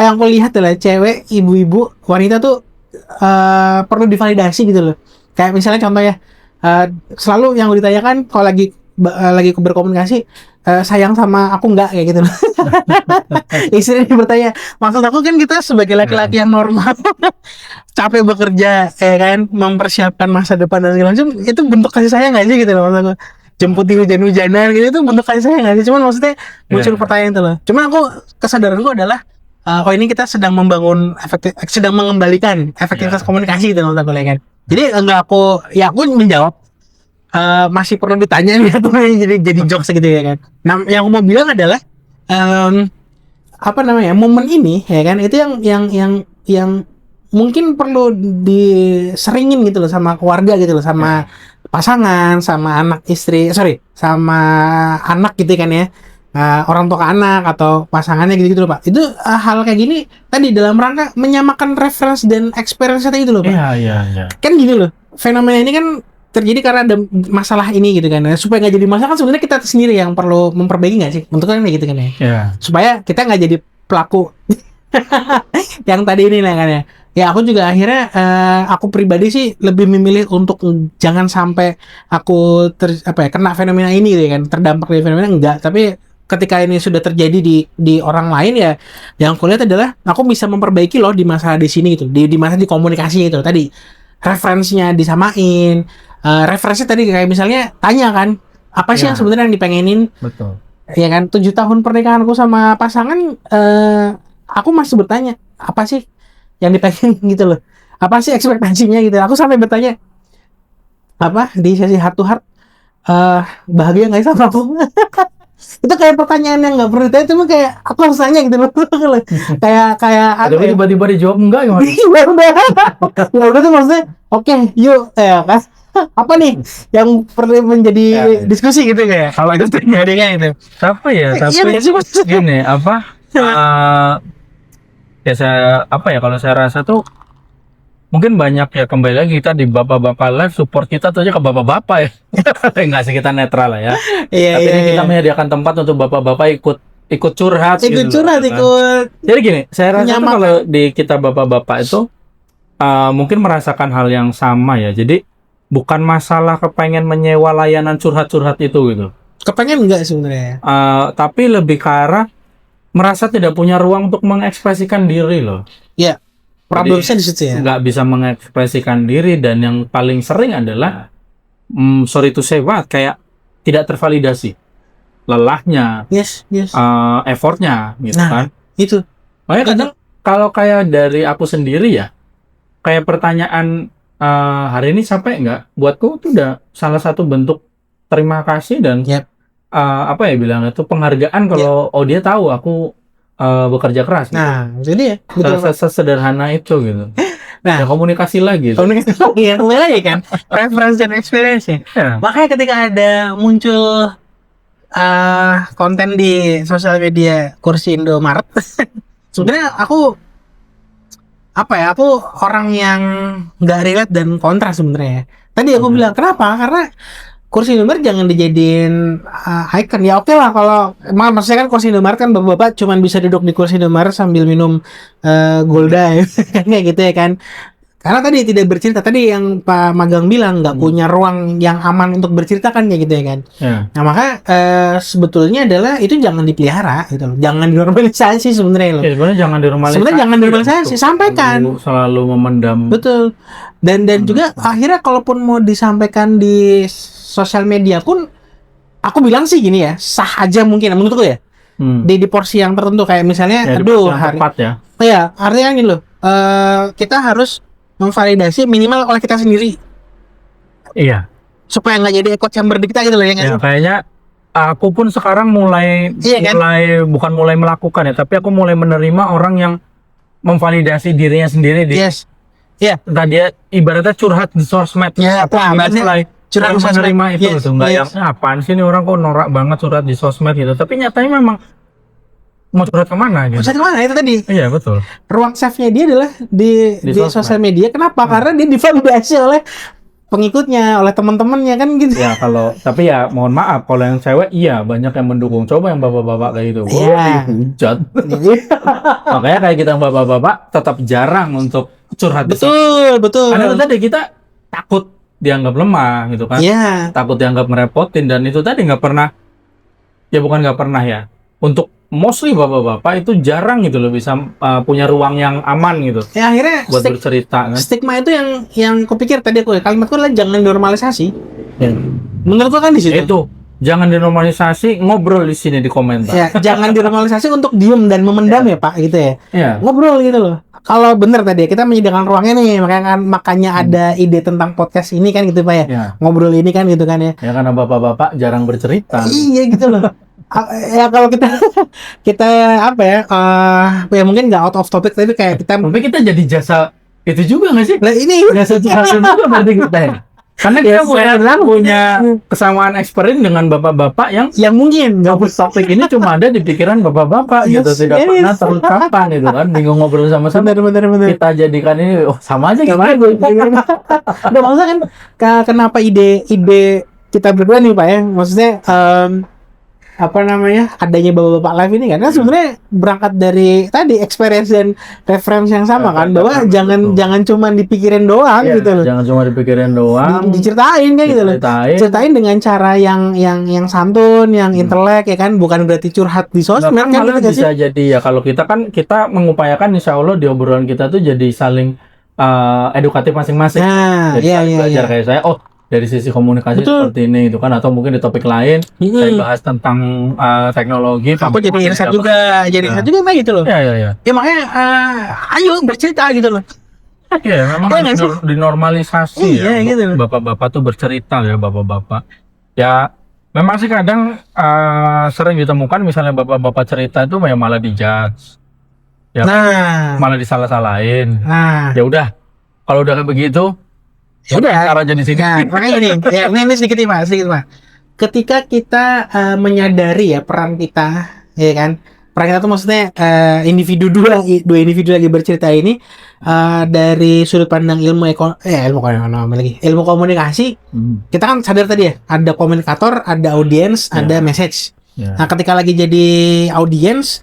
yang aku lihat adalah cewek, ibu-ibu, wanita tuh perlu divalidasi gitu loh. Kayak misalnya contoh ya, selalu yang ditanyakan kalau lagi berkomunikasi, sayang sama aku nggak kayak gitu loh. Istri bertanya, maksud aku kan kita sebagai laki-laki yang normal capek bekerja, kan, mempersiapkan masa depan dan segala macam, itu bentuk kasih sayang nggak sih gitu loh maksud aku. Jemput di hujan-hujanan gitu itu bentuk kasih sayang nggak sih? Cuman maksudnya muncul pertanyaan itu loh. Cuman kesadaranku adalah kalau ini kita sedang membangun sedang mengembalikan efektivitas komunikasi itu menurut aku kan. Jadi aku menjawab masih perlu ditanya nih jadi jokes gitu ya kan. Nah, yang aku mau bilang adalah apa namanya, momen ini ya kan, itu yang mungkin perlu diseringin gitu loh sama keluarga gitu loh, sama pasangan, sama sama anak gitu kan ya, orang tua ke anak atau pasangannya gitu loh Pak. Itu hal kayak gini tadi dalam rangka menyamakan reference dan experience tadi itu loh Pak. Iya. Kan gini loh, fenomena ini kan terjadi karena ada masalah ini gitu kan. Supaya nggak jadi masalah kan sebenarnya kita sendiri yang perlu memperbaiki nggak sih? Untuk kan gitu kan ya. Supaya kita nggak jadi pelaku yang tadi ini lah kan ya. Ya aku juga akhirnya aku pribadi sih lebih memilih untuk jangan sampai aku kena fenomena ini gitu kan, terdampak dari fenomena enggak, tapi ketika ini sudah terjadi di orang lain ya, yang aku lihat adalah aku bisa memperbaiki loh di masalah di sini gitu, di masa di komunikasi itu tadi, referensinya disamain, referensi tadi kayak misalnya tanya kan apa sih yang sebenarnya yang dipengenin. Betul. Ya kan, 7 tahun pernikahanku sama pasangan, aku masih bertanya apa sih yang dipengen gitu loh, apa sih ekspektasinya gitu. Aku sampai bertanya apa di sesi heart to heart, bahagia nggak sama aku? Itu kayak pertanyaan yang nggak perlu ditanya, cuma kayak aku harus tanya gitu loh. kayak tapi tiba-tiba dijawab enggak ya udah tuh maksudnya oke, yuk kan apa nih yang perlu menjadi diskusi gitu kayak kalau itu terjadi kan itu apa ya, tapi gini apa kalau saya rasa tuh mungkin banyak ya, kembali lagi kita di bapak-bapak live, support kita tuh aja ke bapak-bapak ya. Enggak sih, kita netral lah ya. Tapi ini kita menyediakan tempat untuk bapak-bapak ikut curhat gitu. Jadi gini, saya rasa tuh kalau di kita bapak-bapak itu mungkin merasakan hal yang sama ya. Jadi bukan masalah kepengen menyewa layanan curhat-curhat itu gitu. Kepengen enggak sebenarnya? Tapi lebih ke arah merasa tidak punya ruang untuk mengekspresikan diri loh. Iya. Problemnya di situ ya. Nggak bisa mengekspresikan diri, dan yang paling sering adalah sorry to say what, kayak tidak tervalidasi lelahnya, effortnya gitu kan. Itu. Makanya kadang kalau kayak dari aku sendiri ya, kayak pertanyaan hari ini sampai nggak, buatku itu udah salah satu bentuk terima kasih dan bilangnya itu penghargaan kalau dia tahu aku bekerja keras. Nah, jadi ya sesederhana itu gitu. Nah, ya, komunikasi lagi. Iya, kembali lagi kan, reference dan experience. Makanya ketika ada muncul konten di sosial media kursi Indomaret, sebenarnya aku orang yang nggak relate dan kontra sebenarnya. Tadi aku bilang kenapa? Karena kursi Indomaret jangan dijadiin icon. Ya oke lah kalau maksudnya kan kursi Indomaret kan bapak-bapak cuman bisa duduk di kursi Indomaret sambil minum Golda kayak gitu ya kan. Karena tadi tidak bercerita, tadi yang Pak Magang bilang nggak punya ruang yang aman untuk bercerita kan kayak gitu ya kan. Nah maka sebetulnya adalah itu jangan dipelihara gitu loh. Jangan dinormalisasi sebenarnya loh. Sebenarnya jangan dinormalisasi. Sampaikan. Selalu memendam. Betul. Dan juga akhirnya kalaupun mau disampaikan di sosial media pun, aku bilang sih gini ya, sah aja mungkin menurutku ya. di porsi yang tertentu kayak misalnya ya, aduh hari tepat ya. Ya, artinya gini loh. Kita harus memvalidasi minimal oleh kita sendiri. Iya. Supaya nggak jadi echo chamber di kita gitu loh ya. Ya, kayaknya aku pun sekarang mulai bukan mulai melakukan ya, tapi aku mulai menerima orang yang memvalidasi dirinya sendiri di tadi ya, ibaratnya curhat di sosmed. Aku mulai curhat menerima itu tuh, nggak yang apaan sih ini orang kok norak banget curhat di sosmed gitu, tapi nyatanya memang mau curhat kemana gitu. Curhat kemana itu tadi? Iya betul. Ruang safe-nya dia adalah di sosial media. Kenapa? Karena dia divalidasi oleh pengikutnya, oleh teman-temannya kan gitu. Ya tapi ya mohon maaf kalau yang cewek banyak yang mendukung. Coba yang bapak-bapak kayak gitu, dihujat. Makanya kayak kita bapak-bapak tetap jarang untuk curhat. Betul. Karena tadi kita takut dianggap lemah gitu kan. Takut dianggap merepotin, dan itu tadi nggak pernah ya. Untuk mostly bapak-bapak itu jarang gitu loh bisa punya ruang yang aman gitu. Ya akhirnya buat bercerita kan. Stigma itu yang kupikir tadi kalimatku adalah jangan dinormalisasi. Menurutku kan di situ. Itu jangan dinormalisasi, ngobrol di sini di komentar. Ya, jangan dinormalisasi untuk diem dan memendam ya Pak gitu ya. Ngobrol gitu loh. Kalau bener tadi kita menyediakan ruangnya nih, makanya ada ide tentang podcast ini kan gitu Pak ya. Ngobrol ini kan gitu kan ya. Ya karena bapak-bapak jarang bercerita. Iya gitu loh. Ya kalau kita apa ya, ya mungkin nggak out of topic tapi kayak kita jadi jasa itu juga nggak sih? Nah ini jasa juga berarti kita ya. Karena kita punya kesamaan experience dengan bapak-bapak yang mungkin topik ini cuma ada di pikiran bapak-bapak gitu, tidak pernah terungkapkan gitu kan, bingung ngobrol sama-sama. Bener. Kita jadikan ini sama aja gitu. Udah maksudnya kan kenapa ide kita berdua nih Pak ya, maksudnya adanya bapak-bapak live ini kan sebenarnya berangkat dari tadi experience dan reference yang sama kan, bahwa jangan cuma dipikirin doang gitu loh. Jangan cuma dipikirin doang. Diceritain kan gitu loh. Ceritain dengan cara yang santun, yang intelek ya kan, bukan berarti curhat di sosmed kan gitu bisa jadi ya. Kalau kita mengupayakan insya Allah di obrolan kita tuh jadi saling edukatif masing-masing. Jadi belajar kayak saya, dari sisi komunikasi seperti ini gitu kan, atau mungkin di topik lain saya bahas tentang teknologi, aku jadi insight juga gitu loh. Ya makanya ayo bercerita gitu loh. Memang harus dinormalisasi gitu. Bapak-bapak tuh bercerita ya, bapak-bapak ya. Memang sih kadang sering ditemukan misalnya bapak-bapak cerita itu malah dijudge ya, malah disalah-salahin. Ya udah, kalau udah kayak begitu ya udah cara jadi sini. Makanya ini sedikit Pak. Ketika kita menyadari ya peran kita, ya kan, peran kita tuh maksudnya dua individu lagi bercerita ini dari sudut pandang ilmu komunikasi. Kita kan sadar tadi ya, ada komunikator, ada audiens, ada message. Nah ketika lagi jadi audiens,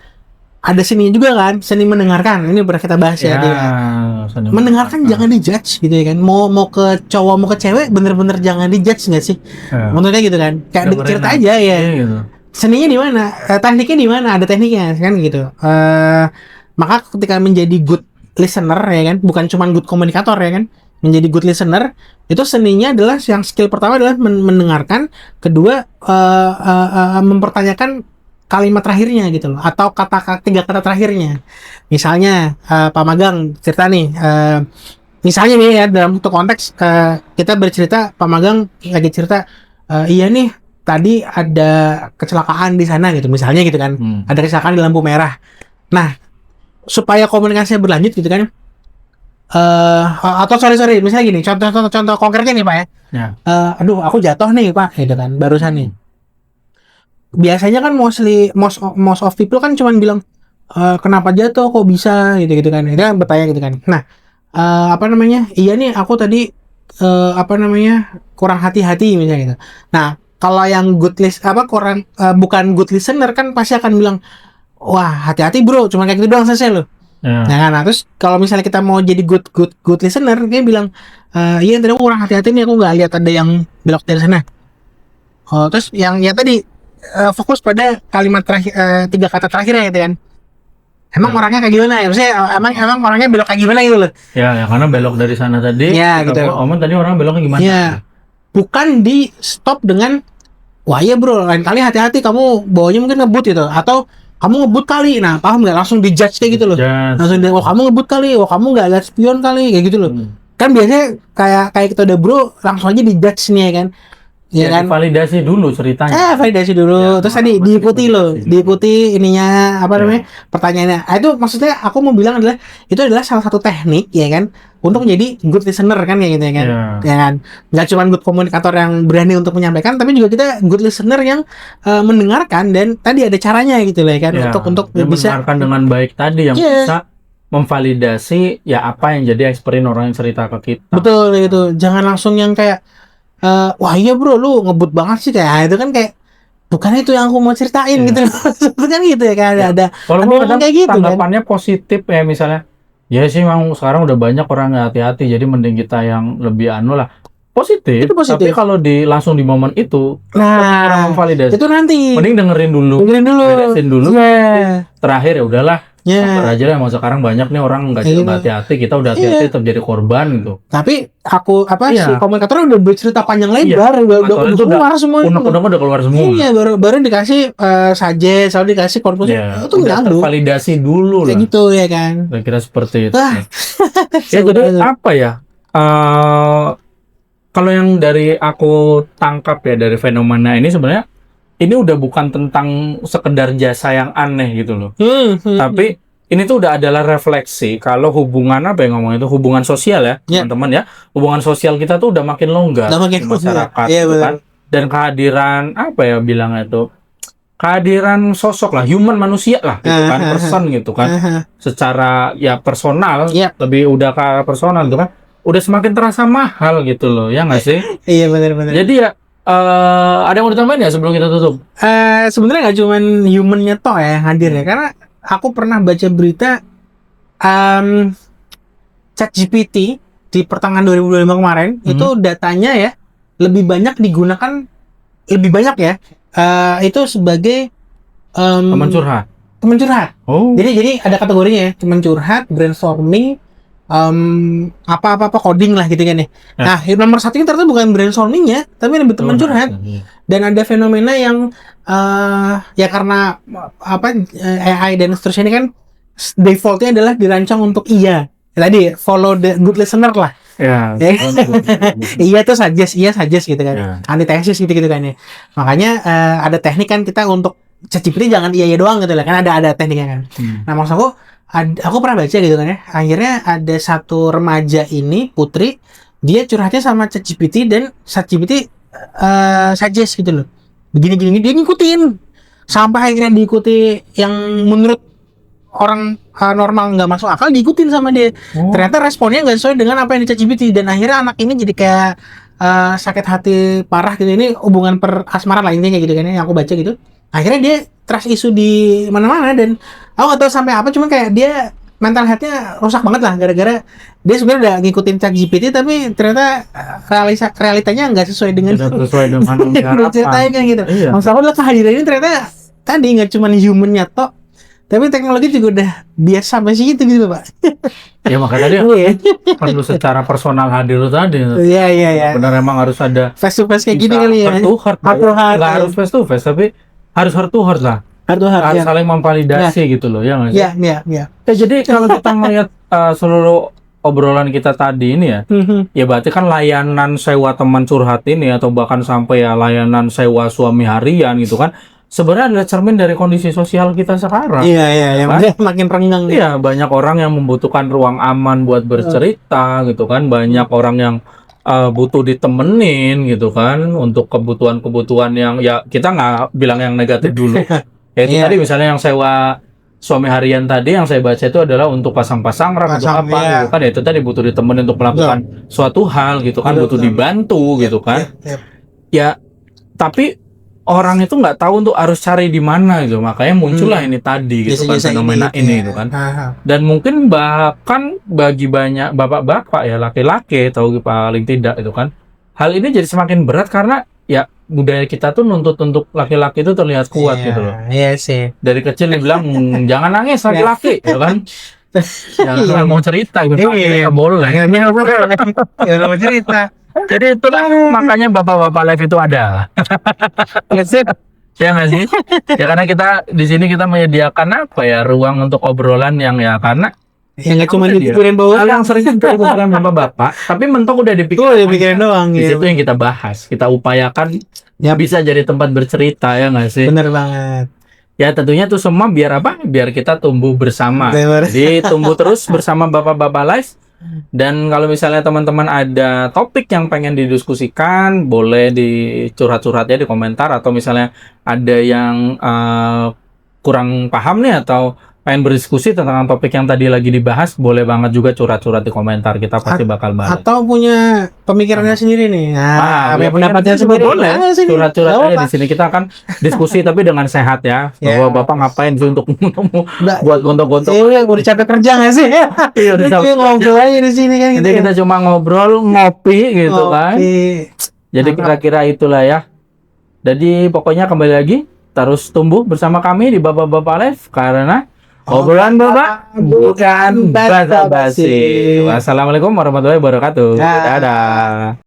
ada seni juga kan, seni mendengarkan. Ini pernah kita bahas mendengarkan jangan dijudge gitu ya kan. Mau ke cowok mau ke cewek bener-bener jangan dijudge nggak sih? Menurutnya gitu kan. Kayak cerita aja ya. Gitu. Seninya di mana? Tekniknya di mana? Ada tekniknya kan gitu. Maka ketika menjadi good listener ya kan, bukan cuma good komunikator ya kan. Menjadi good listener itu seninya adalah yang skill pertama adalah mendengarkan, kedua mempertanyakan kalimat terakhirnya gitu loh, atau tiga kata terakhirnya. Misalnya Pak Magang cerita nih, misalnya nih ya dalam satu konteks kita bercerita, Pak Magang lagi cerita, iya nih tadi ada kecelakaan di sana gitu, misalnya gitu kan, ada kecelakaan di lampu merah. Nah supaya komunikasinya berlanjut gitu kan, atau sorry misalnya gini, contoh konkretnya nih Pak ya. Aduh aku jatuh nih Pak gitu kan barusan nih. Biasanya kan most of people kan cuman bilang kenapa jatuh kok bisa gitu kan, itu kan bertanya gitu kan. Nah iya nih aku tadi kurang hati-hati misalnya gitu. Nah kalau yang bukan good listener kan pasti akan bilang wah hati-hati bro, cuma kayak gitu doang selesai loh. Nah terus kalau misalnya kita mau jadi good listener, dia bilang iya tadi aku kurang hati-hati nih, aku nggak lihat ada yang belok dari sana. Terus yang tadi fokus pada kalimat terakhir, tiga kata terakhirnya gitu kan. Emang orangnya kayak gimana ya? Maksudnya emang orangnya belok kayak gimana gitu loh. Ya karena belok dari sana tadi. Ya gitu. Tadi orang beloknya gimana? Ya. Bukan di stop dengan wah iya bro, lain kali hati-hati kamu bawanya mungkin ngebut gitu, atau kamu ngebut kali. Nah, paham nggak? Langsung dijudge kayak gitu loh. Langsung oh kamu ngebut kali, oh kamu nggak lihat spion kali, kayak gitu loh. Kan biasanya kayak kita udah bro, langsung aja dijudge nih ya kan. Ya kan? Validasi dulu ceritanya. Validasi dulu. Terus tadi diikuti loh, diikuti ininya apa namanya? Pertanyaannya. Itu maksudnya aku mau bilang adalah itu adalah salah satu teknik ya kan untuk menjadi good listener kan kayak gitu ya kan. Ya kan. Enggak cuma good komunikator yang berani untuk menyampaikan, tapi juga kita good listener yang mendengarkan dan tadi ada caranya gitu loh ya kan untuk bisa mendengarkan dengan baik tadi yang bisa memvalidasi ya apa yang jadi experience orang yang cerita ke kita. Betul gitu. Jangan langsung yang kayak wah iya bro lu ngebut banget sih kayak itu kan kayak bukan itu yang aku mau ceritain gitu itu kan gitu ya kan ada kalau kadang kayak gitu tanggapannya kan? Positif ya misalnya ya sih memang sekarang udah banyak orang nggak hati-hati jadi mending kita yang lebih lah positif. Tapi kalau langsung di momen itu memvalidasi itu nanti mending dengerin dulu beresin dulu terakhir ya udahlah. Aja lah, mau sekarang banyak nih orang nggak hati-hati, kita udah hati-hati tetap jadi korban gitu. Tapi aku si komunikatornya udah bercerita panjang lebar, udah keluar semua. Udah keluar semua. Iya, baru dikasih suggest, selalu dikasih konklusi. Itu ngadu. Validasi dulu lah. Kayak gitu ya kan. Kira seperti itu. Ya jadi apa ya? Kalau yang dari aku tangkap ya dari fenomena ini sebenarnya ini udah bukan tentang sekedar jasa yang aneh gitu loh. Tapi ini tuh udah adalah refleksi kalau hubungan apa yang ngomong itu hubungan sosial ya, teman-teman ya. Hubungan sosial kita tuh udah makin longgar di masyarakat gitu kan. Dan kehadiran apa ya bilangnya itu? Kehadiran sosok lah, human manusia lah gitu kan, person gitu kan. Secara ya personal, lebih udah ke personal gitu kan. Udah semakin terasa mahal gitu loh, ya nggak sih? Iya benar-benar. Jadi ya ada yang mau ditambahin ya sebelum kita tutup? Sebenarnya nggak cuma humannya toh ya yang hadir ya, karena aku pernah baca berita ChatGPT di pertengahan 2025 kemarin itu datanya ya lebih banyak digunakan itu sebagai teman curhat. Jadi ada kategorinya ya, teman curhat, brainstorming, apa coding lah gitu kan ya. Nah, nomor satu ini ternyata bukan brainstormingnya, tapi lebih teman curhat. Dan ada fenomena yang ya karena AI dan seterusnya ini kan defaultnya adalah dirancang untuk tadi follow the good listener lah. Iya tuh suggest gitu kan. Antitesis gitu kan ya. Makanya ada teknik kan kita untuk ChatGPT jangan iya doang gitu lah kan ada tekniknya kan. Nah, maksud aku pernah baca gitu kan ya. Akhirnya ada satu remaja ini, putri, dia curhatnya sama ChatGPT dan ChatGPT suggest gitu loh. Begini dia ngikutin. Sampai akhirnya diikuti yang menurut orang normal nggak masuk akal diikutin sama dia. Ternyata responnya nggak sesuai dengan apa yang di ChatGPT dan akhirnya anak ini jadi kayak sakit hati parah gitu. Ini hubungan perasmaran lah intinya gitu kan ya, yang aku baca gitu. Akhirnya dia trust isu di mana-mana dan aku nggak tahu sampai apa, cuma kayak dia mental health-nya rusak banget lah gara-gara dia sebenarnya udah ngikutin ChatGPT tapi ternyata realitanya nggak sesuai dengan ceritanya gitu. Maksud aku adalah kehadiran ini ternyata tadi nggak cuma human-nya toh, tapi teknologi juga udah biasa sampai situ gitu Pak. Ya makanya tadi perlu secara personal hadir tadi. Iya. Benar emang harus ada face to face kayak gini kali ya. Heart to heart. Nggak harus face to face tapi harus heart to heart lah. Saling memvalidasi gitu loh ya nggak sih? Iya. Jadi kalau kita melihat seluruh obrolan kita tadi ini ya, ya berarti kan layanan sewa teman curhat ini atau bahkan sampai ya layanan sewa suami harian gitu kan, sebenarnya adalah cermin dari kondisi sosial kita sekarang. Iya, kan? Makin renggang. Iya, banyak orang yang membutuhkan ruang aman buat bercerita gitu kan, banyak orang yang butuh ditemenin gitu kan untuk kebutuhan-kebutuhan yang ya kita nggak bilang yang negatif dulu. Itu tadi misalnya yang sewa suami harian tadi yang saya baca itu adalah untuk pasang-pasang rak untuk apa gitu kan, ya itu tadi butuh ditemenin untuk melakukan suatu hal gitu kan, butuh dibantu gitu kan. Ya tapi orang itu nggak tahu untuk harus cari di mana gitu, makanya muncullah ini tadi gitu kan fenomena ini gitu kan. Dan mungkin bahkan bagi banyak bapak-bapak ya laki-laki tahu paling tidak itu kan, hal ini jadi semakin berat karena ya budaya kita tuh nuntut untuk laki-laki itu terlihat kuat gitu loh. Iya sih. Dari kecil dibilang jangan nangis laki-laki, ya kan? Jangan mau cerita gitu. Iya, boleh. Ya mau cerita. Jadi itulah makanya bapak-bapak live itu ada. Ya nggak sih? Ya karena kita di sini kita menyediakan apa ya, ruang untuk obrolan yang ya karena ya nggak cuma dipikirin bawah hal yang sering dipikirin bapak-bapak, tapi mentok udah dipikirin doang. Di Ya. situ yang kita bahas, kita upayakan Ya. bisa jadi tempat bercerita, ya nggak sih? Bener banget. Ya tentunya tuh semua biar apa? Biar kita tumbuh bersama. Bener. Jadi tumbuh terus bersama bapak-bapak live. Dan kalau misalnya teman-teman ada topik yang pengen didiskusikan, boleh dicurhat-curhat ya di komentar, atau misalnya ada yang kurang paham nih atau pengen berdiskusi tentang topik yang tadi lagi dibahas, boleh banget juga curhat-curhat di komentar. Kita pasti bakal balas. Atau punya pemikirannya sendiri nih. Punya pendapatnya sendiri. Boleh. Curhat-curhat aja di sini. Kita akan diskusi tapi dengan sehat ya. Bahwa Bapak ngapain sih untuk buat gontok-gontok. Iya, udah capek kerja nggak sih? Iya, udah capek. Ngobrol aja di sini kan. Jadi kita cuma ngobrol, ngopi gitu kan. Jadi kira-kira itulah ya. Jadi pokoknya kembali lagi terus tumbuh bersama kami di Bapak-Bapak Live karena obrolan Bapak bukan basa-basi. Wassalamualaikum warahmatullahi wabarakatuh. Dadah.